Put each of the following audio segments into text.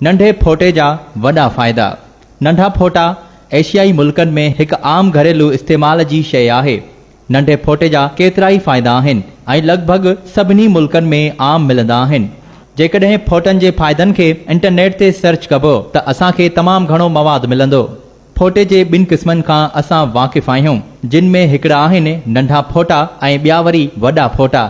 नंढे फोटे जा वॾा फ़ाइदा। नंढा फोटा एशियाई मुल्कनि में हिकु आम घरेलू इस्तेमाल जी शइ आहे। नंढे फोटे जा केतिरा ई फ़ाइदा आहिनि ऐं लॻभॻि सभिनी मुल्कनि में आम मिलंदा आहिनि। जेकॾहिं फोटनि जे फ़ाइदनि खे इंटरनेट ते सर्च कबो त असांखे तमामु घणो मवादु मिलंदो। फोटे जे ॿिनि क़िस्मनि खां असां वाक़िफ़ आहियूं, जिन में हिकिड़ा आहिनि नंढा फोटा ऐं ॿिया वरी वॾा फोटा।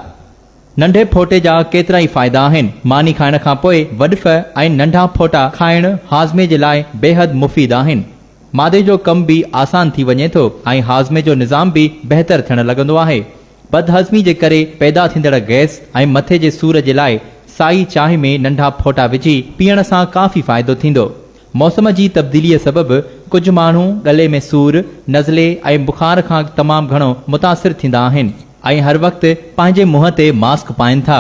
नंढे फोटे जा केतिरा ई फ़ाइदा आहिनि। मानी खाइण खां पोइ वॾफ ऐं नंढा फोटा खाइण हाज़मे जे लाइ बेहद मुफ़ीद आहिनि। मादे जो कम बि आसान थी वञे थो ऐं हाज़मे जो निज़ाम बि बहितर थियण लॻंदो आहे। बदहज़मी जे करे पैदा थींदड़ गैस ऐं मथे जे सूर जे लाइ साई चांहि में नंढा फोटा विझी पीअण सां काफ़ी फ़ाइदो थींदो। मौसम जी तब्दीलीअ सबबि कुझु माण्हू गले में सूर, नज़ले ऐं बुखार खां तमामु घणो मुतासिर थींदा आहिनि ऐं हर वक़्तु पंहिंजे मुंहं ते मास्क पाइनि था।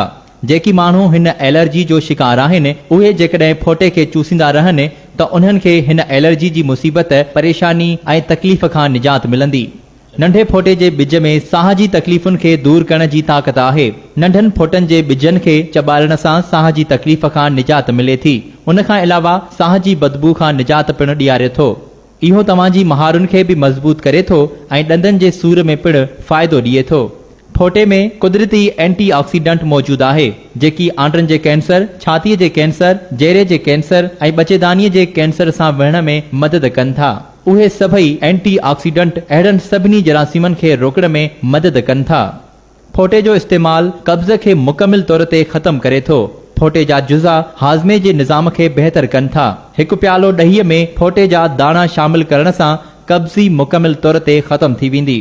जेकी माण्हू हिन एलर्जी जो शिकार आहिनि, उहे जेकॾहिं फोटे खे चूसींदा रहनि त उन्हनि खे हिन एलर्जी जी मुसीबत, परेशानी ऐं तकलीफ़ खां निजात मिलंदी। नंढे फोटे जे ॿिज में साह जी तकलीफ़ुनि खे दूर करण जी ताक़त आहे। नंढनि फोटनि जे ॿिजनि खे चॿारण सां साह जी तकलीफ़ खां निजात मिले थी। उन खां अलावा साह जी बदबू खां निजात पिणु ॾियारे थो। इहो तव्हांजी महारुनि खे बि मज़बूत करे थो ऐं ॾंदनि जे सूर में पिणु फ़ाइदो ॾिए थो। फोटे में कुदरती एंटी ऑक्सीडेंट मौजूदु आहे, जेकी आंडनि जे कैंसर, छातीअ जे कैंसर, जेरे जे कैंसर ऐं बचेदानीअ जे कैंसर सां विढ़ण में मदद कनि था। उहे सभई एंटी ऑक्सीडेंट अहिड़नि सभिनी जरासीमनि खे रोकण में मदद कनि था। फोटे जो इस्तेमालु कब्ज़ खे मुकमिल तौर ते ख़तमु करे थो। फोटे जा जुज़ा हाज़मे जे निज़ाम खे बहितर कनि था। हिकु प्यालो ॾहीअ में फोटे जा दाणा शामिल करण सां कब्ज़ी मुकमिल तौर ते ख़तमु थी वेंदी।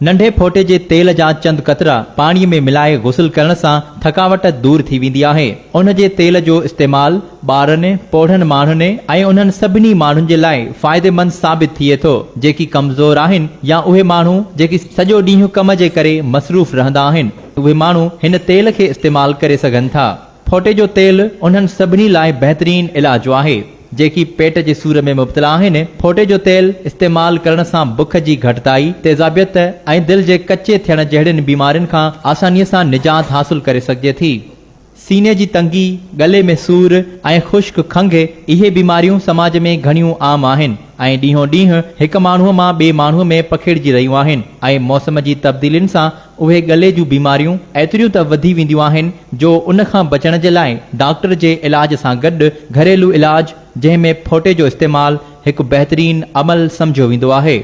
नंढे फोटे जे तेल जा चंद क़तरा पाणीअ में मिलाए गुस्ल करण सां थकावट दूर थी वेंदी आहे। उन जे तेल जो इस्तेमालु ॿारनि, पोढ़नि माण्हुनि ऐं उन्हनि सभिनी माण्हुनि जे लाइ फ़ाइदेमंद साबित थिए थो जेकी कमज़ोर आहिनि या उहे माण्हू जेकी सॼो ॾींहुं कम जे करे मसरूफ़ रहंदा आहिनि। उहे माण्हू हिन तेल खे इस्तेमालु करे सघनि था। फोटे जो तेल उन्हनि सभिनी लाइ बहितरीन इलाजु आहे जेकी पेट जे सूर में मुब्तला आहिनि। फोटे जो तेल इस्तेमालु करण सां बुख जी घटिताई, तेज़ाबियत ऐं दिलि जे कचे थियण जहिड़ियुनि बीमारियुनि खां आसानीअ सां निजात हासिल करे सघिजे थी। सीने जी तंगी, गले में सूर ऐं ख़ुश्क खंघि, इहे बीमारियूं समाज में घणियूं आम आहिनि ऐं ॾींहों ॾींहुं हिकु माण्हूअ मां ॿिए माण्हूअ में पखिड़िजी रहियूं आहिनि ऐं मौसम जी तब्दीलियुनि सां उहे गले जूं बीमारियूं एतिरियूं त वधी वेंदियूं आहिनि जो उन खां बचण जे लाइ डॉक्टर जे इलाज सां गॾु घरेलू इलाज, जंहिं में फोटे जो इस्तेमालु हिकु बहितरीन अमल सम्झो वेंदो आहे।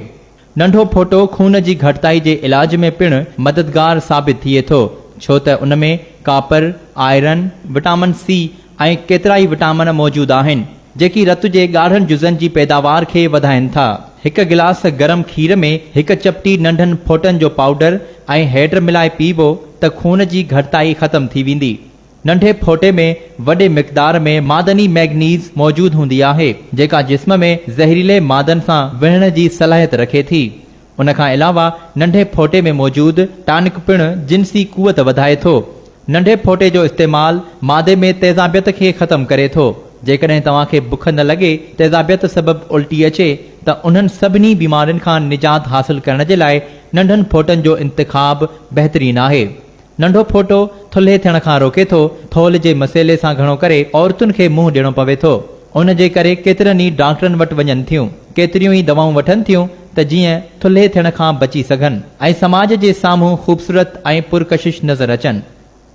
नंढो फोटो खून जी घटिताई जे इलाज में पिणु मददगार साबित थिए थो, छो त उन में कापर, आयरन, विटामिन सी ऐं केतिरा ई विटामिन मौजूदु आहिनि जेकी रत जे ॻाढ़नि जुज़नि जी पैदावार खे वधाइनि था। हिकु गिलास गरम खीर में हिकु चपटी नंढनि फोटनि जो पाउडर ऐं हैड मिलाए पीबो त खून जी घटिताई ख़तमु थी वेंदी। नंढे फोटे में वॾे मिक़दार में मादनी मैग्नीज़ मौजूदु हूंदी आहे जेका जिस्म में ज़हरीले मादनि सां विढ़ण जी सलाहियत रखे थी। उन खां अलावा नंढे फोटे में मौजूदु टानिक पिणु जिन्सी कुवत वधाए थो। नंढे फोटे जो इस्तेमालु मादे में तेज़ाबियत खे ख़तमु करे थो। जेकॾहिं तव्हांखे बुख न लॻे, तेज़ाबियत सबबि उल्टी अचे त उन्हनि सभिनी बीमारियुनि खां निजात हासिल करण जे लाइ नंढनि फोटनि जो इंतिख़ाब बहितरीन आहे। नंढो फोटो थुल्हे थियण खां रोके थो। थोल जे मसइले सां घणो करे औरतुनि खे मुंहुं ॾियणो पवे थो। उन जे करे केतिरनि ई डॉक्टरनि वटि वञनि थियूं, केतिरियूं ई दवाऊं वठनि थियूं त जीअं थुल्हे थियण खां बची सघनि ऐं समाज जे साम्हूं ख़ूबसूरत ऐं पुरकशिश नज़र अचनि।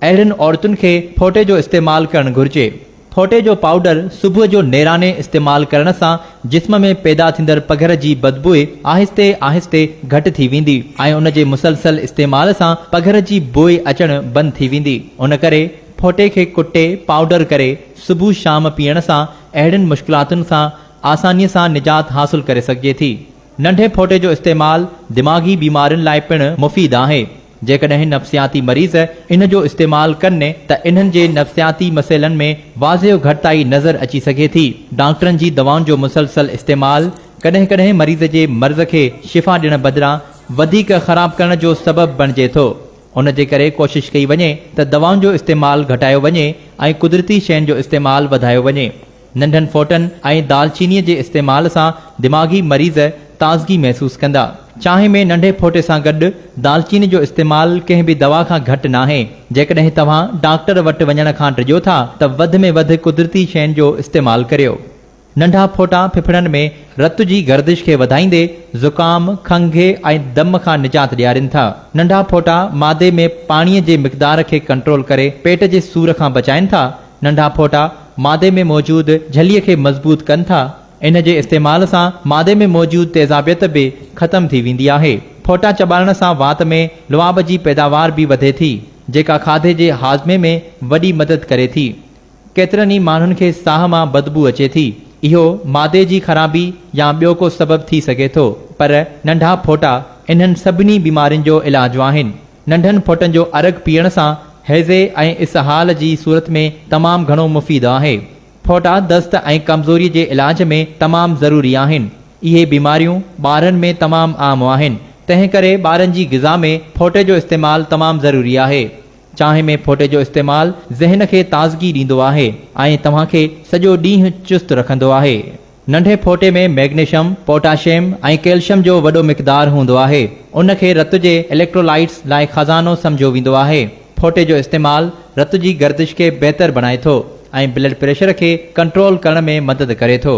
अहिड़ियुनि औरतुनि खे फोटे जो इस्तेमालु करणु घुर्जे। फोटे जो पाउडर सुबुह जो नेराने इस्तेमालु करण सां जिस्म में पैदा थींदड़ पघर जी बदबू आहिस्ते आहिस्ते घटि थी वेंदी ऐं उन जे मुसलसल इस्तेमाल सां पघर जी बोइ अचणु बंदि थी वेंदी। उन करे फोटे खे कुटे पाउडर करे सुबुह शाम पीअण सां अहिड़ियुनि मुश्किलातुनि सां आसानीअ सां निजात हासिल करे सघिजे थी। नंढे फोटे जो इस्तेमालु दिमाग़ी बीमारियुनि लाइ पिणु मुफ़ीद आहे। जेकॾहिं नफ़्सियाती मरीज़ इन जो इस्तेमालु कनि त इन्हनि जे नफ़्सियाती मसइलनि में वाज़िह घटिताई नज़र अची सघे थी। डॉक्टरनि जी दवाउनि जो मुसलसल इस्तेमालु कॾहिं कॾहिं मरीज़ जे मर्ज़ खे शिफ़ा ॾियण बदिरां वधीक ख़राबु करण जो सबबु बणिजे थो। उन जे करे कोशिशि कई वञे त दवाउनि जो इस्तेमालु घटायो वञे ऐं कुदरती शयुनि जो इस्तेमालु वधायो वञे। नंढनि फोटनि ऐं दालचीनीअ जे इस्तेमाल सां दिमाग़ी मरीज़ ताज़गी महसूस कंदा। चांहि में नंढे फोटे सां गॾु दालचीनी जो इस्तेमालु कंहिं बि दवा खां घटि नाहे। जेकॾहिं तव्हां डॉक्टर वटि वञण खां डिॼो था त वधि में वधि कुदरती शयुनि जो इस्तेमालु करियो। नंढा फोटा फिफड़नि में रत जी गर्दिश खे वधाईंदे ज़ुकाम, खंघि ऐं दम खां निजात ॾियारीनि था। नंढा फोटा मादे में पाणीअ जे मिक़दार खे कंट्रोल करे पेट जे सूर खां बचाइनि था। नंढा फोटा मादे में मौजूदु झलीअ खे मज़बूत कनि था। इन जे इस्तेमाल सां मादे में मौजूदु तेज़ाबियत बि ख़तम थी वेंदी आहे। फोटा चॿाइण सां वात में लुआब जी पैदावार बि वधे थी, जेका खाधे जे हाज़मे में वॾी मदद करे थी। केतिरनि ई माण्हुनि खे साह मां बदबू अचे थी। इहो मादे जी ख़राबी या ॿियो को सबबु थी सघे थो, पर नंढा फोटा इन्हनि सभिनी बीमारियुनि जो इलाजु आहिनि। नंढनि फोटनि जो अरॻ पीअण सां हैज़े ऐं इसहाल जी सूरत में तमामु घणो मुफ़ीद आहे। फोटा दस्त ऐं कमज़ोरी जे इलाज में तमामु ज़रूरी आहिनि। इहे बीमारियूं ॿारनि में तमामु आम आहिनि, तंहिं करे ॿारनि जी ग़िज़ा में फोटे जो इस्तेमालु तमामु ज़रूरी आहे। चांहि में फोटे जो इस्तेमालु ज़हन खे ताज़गी ॾींदो आहे ऐं तव्हांखे सॼो ॾींहुं चुस्त रखंदो आहे। नंढे फोटे में मैग्नीशियम, पोटाशियम ऐं कैल्शियम जो वॾो मिक़दार हूंदो आहे। उन खे रत जे इलेक्ट्रोलाइट्स लाइ खज़ानो सम्झो वेंदो आहे। फोटे जो इस्तेमालु रत जी गर्दिश खे बहितर बणाए थो ऐं ब्लड प्रेशर खे कंट्रोल करण में मदद करे थो।